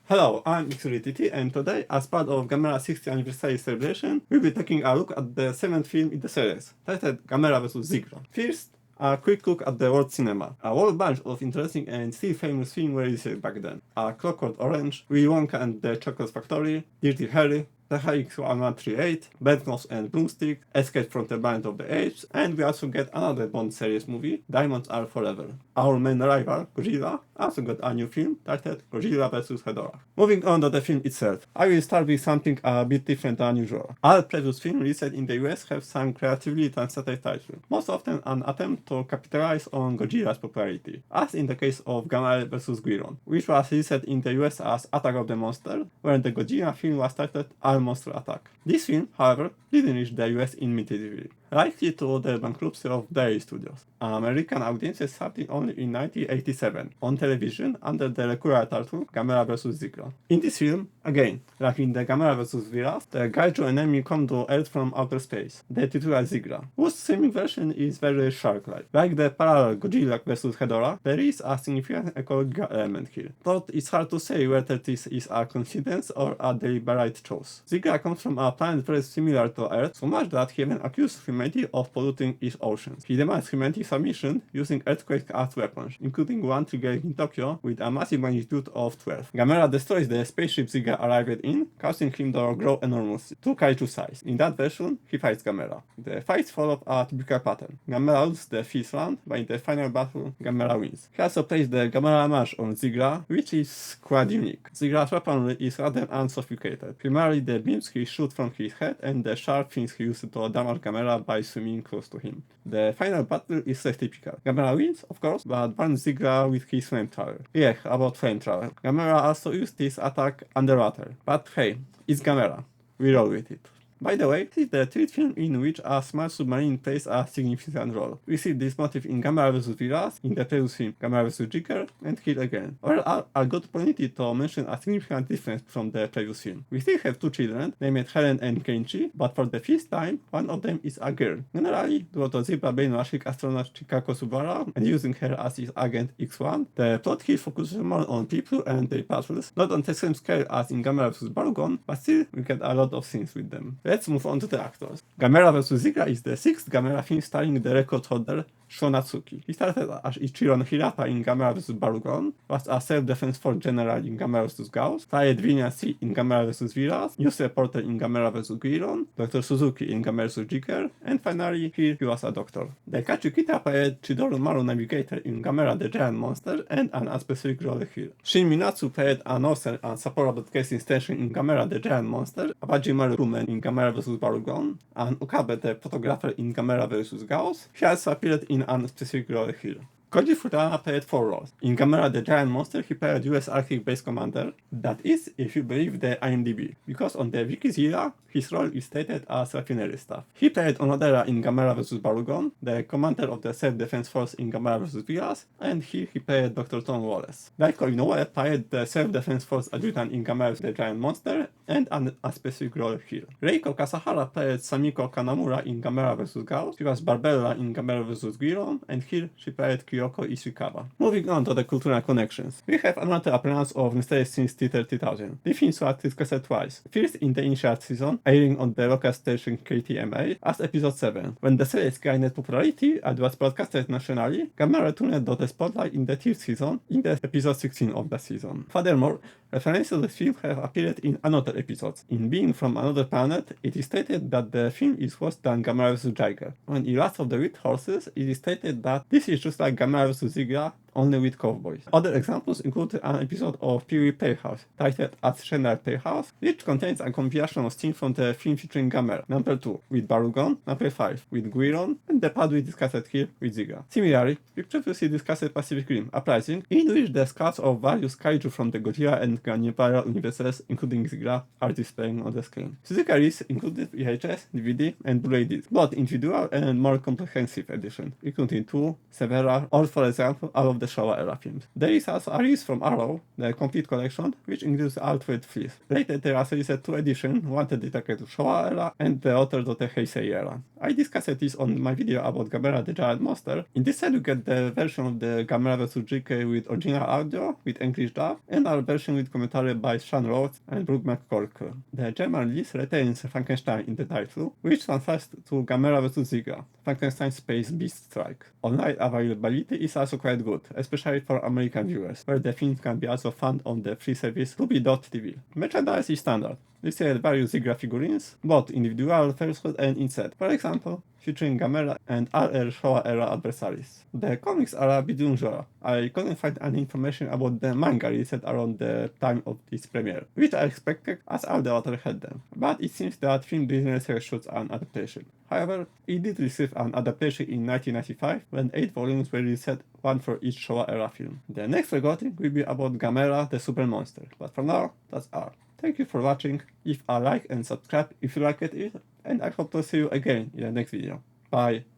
Hello, I'm XRTT, and today, as part of Gamera's 60th anniversary celebration, we'll be taking a look at the 7th film in the series, titled Gamera vs. Zigra. First, a quick look at the world cinema. A whole bunch of interesting and still famous films were released back then. A Clockwork Orange, Willy Wonka and the Chocolate Factory, Dirty Harry, THX-1138, Bedknobs and Broomstick, Escape from the Planet of the Apes, and we also get another Bond series movie, Diamonds Are Forever. Our main rival, Godzilla, also got a new film titled Godzilla vs. Hedorah. Moving on to the film itself, I will start with something a bit different than usual. All previous films released in the US have some creatively translated titles, most often an attempt to capitalize on Godzilla's popularity, as in the case of Gamera vs. Guiron, which was released in the US as Attack of the Monster, where the Godzilla film was titled All Monster Attack. This film, however, didn't reach the US immediately, likely to the bankruptcy of Dairy Studios. American audiences saw it only in 1987 on television under the regular title Gamera vs. Zigra. In this film, again, like in the Gamera vs. Virus, the Kaiju enemy come to Earth from outer space, the titular Zigra, whose swimming version is very shark-like. Like the parallel Godzilla vs. Hedorah, there is a significant ecological element here, but it's hard to say whether this is a coincidence or a deliberate choice. Zigra comes from a planet very similar to Earth, so much that he even accused humanity of polluting its oceans. He demands humanity's submission using earthquakes as weapons, including one triggered in Tokyo with a massive magnitude of 12. Gamera destroys the spaceship Zigra arrived in, causing him to grow enormously, to Kaiju size. In that version, he fights Gamera. The fights follow a typical pattern. Gamera loses the first round, but in the final battle, Gamera wins. He also plays the Gamera March on Zigra, which is quite unique. Zigra's weaponry is rather unsophisticated, primarily the beams he shoots from his head and the sharp things he uses to damage Gamera by swimming close to him. The final battle is less typical. Gamera wins, of course, but burns Zigra with his flamethrower. Yeah, about flamethrower. Gamera also used this attack underwater. But hey, it's Gamera. We roll with it. By the way, this is the third film in which a small submarine plays a significant role. We see this motif in Gamera vs. Virus, in the previous film Gamera vs. Zigra, and here again. Overall, a good opportunity to mention a significant difference from the previous film. We still have two children, named Helen and Kenji, but for the first time, one of them is a girl. Generally, due to Zebra brainwashing astronaut Chikako Subara and using her as his agent X1, the plot here focuses more on people and their puzzles, not on the same scale as in Gamera vs. Barugon, but still we get a lot of scenes with them. Let's move on to the actors. Gamera vs. Zigra is the sixth Gamera film starring the record holder Shonatsuki. He started as Ichiro Hirata in Gamera vs. Barugon, was a self-defense force general in Gamera vs. Gauss, played Vinya C in Gamera vs. Virus, news reporter in Gamera vs. Guiron, Dr. Suzuki in Gamera vs. Jiger, and finally here he was a doctor. The Kachukita played Chidori Maru Navigator in Gamera the Giant Monster and an unspecific role here. Shin Minatsu played an author and support broadcasting station in Gamera the Giant Monster, Abajimaru Rumen in Gamera vs. Barugon, and Okabe the photographer in Gamera vs. Gauss. He also appeared in an specific role here. Koji Furutama played 4 roles. In Gamera the Giant Monster, he played US Arctic Base Commander. That is, if you believe the IMDb, because on the Wikizilla, his role is stated as refinery staff. He played Onodera in Gamera vs. Barugon, the commander of the self-defense force in Gamera vs. Virus, and here he played Dr. Tom Wallace. Daiko Inoue played the self-defense force adjutant in Gamera the Giant Monster, and a specific role here. Reiko Kasahara played Samiko Kanamura in Gamera vs. Gauss. She was Barbella in Gamera vs. Guiron, and here she played Kyoko Ishikawa. Moving on to the cultural connections. We have another appearance of Mysterious Since T-3000. The film was discussed twice. First in the initial season, airing on the local station KTMA as episode 7. When the series gained popularity and was broadcasted nationally, Gamera returned to the spotlight in the third season, in the episode 16 of the season. Furthermore, references to the film have appeared in another episodes. In Being from Another Planet, it is stated that the film is worse than Gamera vs. Jiger. On Last of the White Horses, it is stated that this is just like Gamera vs. Zigra, only with cowboys. Other examples include an episode of Pee-wee Playhouse, titled At Chandler Playhouse, which contains a compilation of scenes from the film featuring Gamera, number 2 with Barugon, number 5 with Guiron, and the part we discussed here with Zigra. Similarly, we previously discussed Pacific Rim Uprising, in which the skulls of various kaiju from the Godzilla and Gamera universes, including Zigra, are displayed on the screen. Physical release included VHS, DVD, and Blu-ray disc, both individual and more comprehensive edition, including 2, several, or for example, all of the the Showa era films. There is also a release from Arrow, the complete collection, which includes Alternate Fleece. Later there also is a two edition, one dedicated to Showa era and the other to the Heisei era. I discussed this on my video about Gamera the Giant Monster. In this set you get the version of the Gamera vs. GK with original audio, with English dub, and our version with commentary by Sean Rhodes and Brooke McCorkle. The German release retains Frankenstein in the title, which transfers to Gamera vs. Zigra, Frankenstein Space Beast Strike. Online availability is also quite good, especially for American viewers, where the film can be also found on the free service Tubi.tv. Merchandise is standard. We see various Zigra figurines, both individual, first and in set, for example, featuring Gamera and other Showa era adversaries. The comics are a bit unusual. I couldn't find any information about the manga released around the time of this premiere, which I expected as all the authors had them, but it seems that film business shoots an adaptation. However, it did receive an adaptation in 1995 when 8 volumes were released, one for each Showa era film. The next recording will be about Gamera the Super Monster, but for now, that's all. Thank you for watching, leave a like and subscribe if you liked it, and I hope to see you again in the next video. Bye!